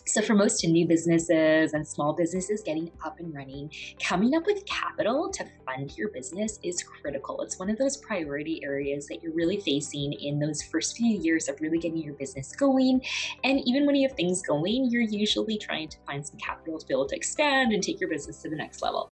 So for most new businesses and small businesses getting up and running, coming up with capital to fund your business is critical. It's one of those priority areas that you're really facing in those first few years of really getting your business going. And even when you have things going, you're usually trying to find some capital to be able to expand and take your business to the next level.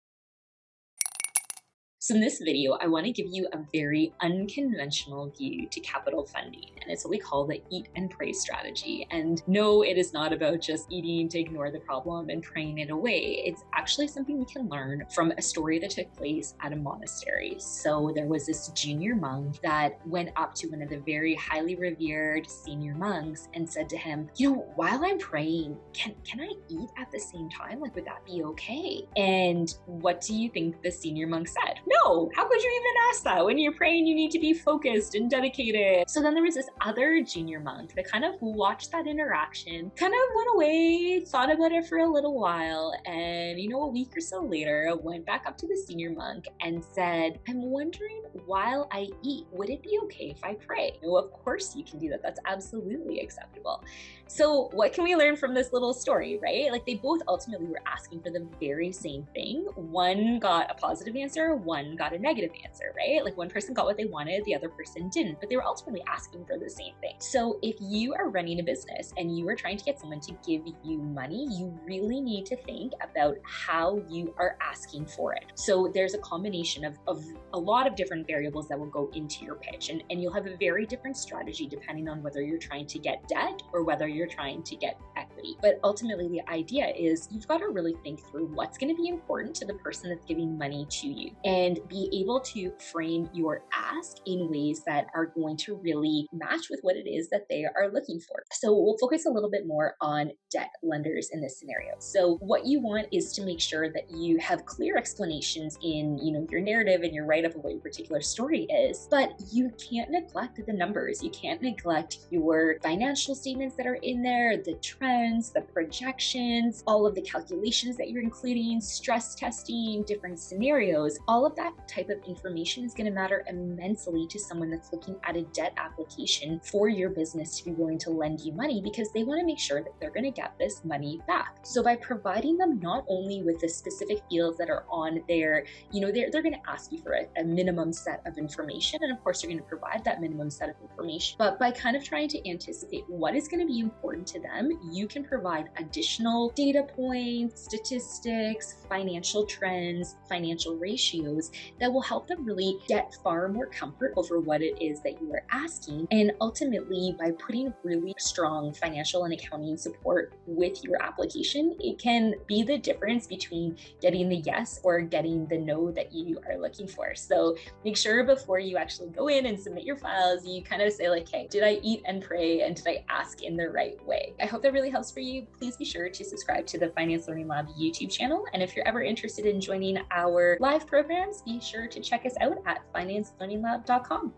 So in this video, I want to give you a very unconventional view to capital funding, and it's what we call the eat and pray strategy. And no, it is not about just eating to ignore the problem and praying it away. It's actually something we can learn from a story that took place at a monastery. So there was this junior monk that went up to one of the very highly revered senior monks and said to him, while I'm praying, can I eat at the same time? Like, would that be okay? And what do you think the senior monk said? No, how could you even ask that? When you're praying, you need to be focused and dedicated. So then there was this other junior monk that kind of watched that interaction, kind of went away, thought about it for a little while, and a week or so later, went back up to the senior monk and said, I'm wondering, while I eat, would it be okay if I pray? No, of course you can do that. That's absolutely acceptable. So what can we learn from this little story, right? Like, they both ultimately were asking for the very same thing. One got a positive answer, one got a negative answer, right? Like, one person got what they wanted, the other person didn't, but they were ultimately asking for the same thing. So if you are running a business and you are trying to get someone to give you money, you really need to think about how you are asking for it. So there's a combination of a lot of different variables that will go into your pitch, and you'll have a very different strategy depending on whether you're trying to get debt or whether you're trying to get equity. But ultimately, the idea is you've got to really think through what's going to be important to the person that's giving money to you, and be able to frame your ask in ways that are going to really match with what it is that they are looking for. So we'll focus a little bit more on debt lenders in this scenario. So what you want is to make sure that you have clear explanations in, your narrative and your write-up of what your particular story is, but you can't neglect the numbers. You can't neglect your financial statements that are in there, the trends, the projections, all of the calculations that you're including, stress testing, different scenarios. All of that type of information is going to matter immensely to someone that's looking at a debt application for your business to be willing to lend you money, because they want to make sure that they're going to get this money back. So by providing them not only with the specific fields that are on there, they're going to ask you for a minimum set of information, and of course you're going to provide that minimum set of information, but by kind of trying to anticipate what is going to be important to them, you can provide additional data points, statistics, financial trends, financial ratios that will help them really get far more comfort over what it is that you are asking. And ultimately, by putting really strong financial and accounting support with your application, it can be the difference between getting the yes or getting the no that you are looking for. So make sure before you actually go in and submit your files, you kind of say like, hey, did I eat and pray, and did I ask in the right way? I hope that really helps for you. Please be sure to subscribe to the Finance Learning Lab YouTube channel. And if you're ever interested in joining our live programs, be sure to check us out at financelearninglab.com.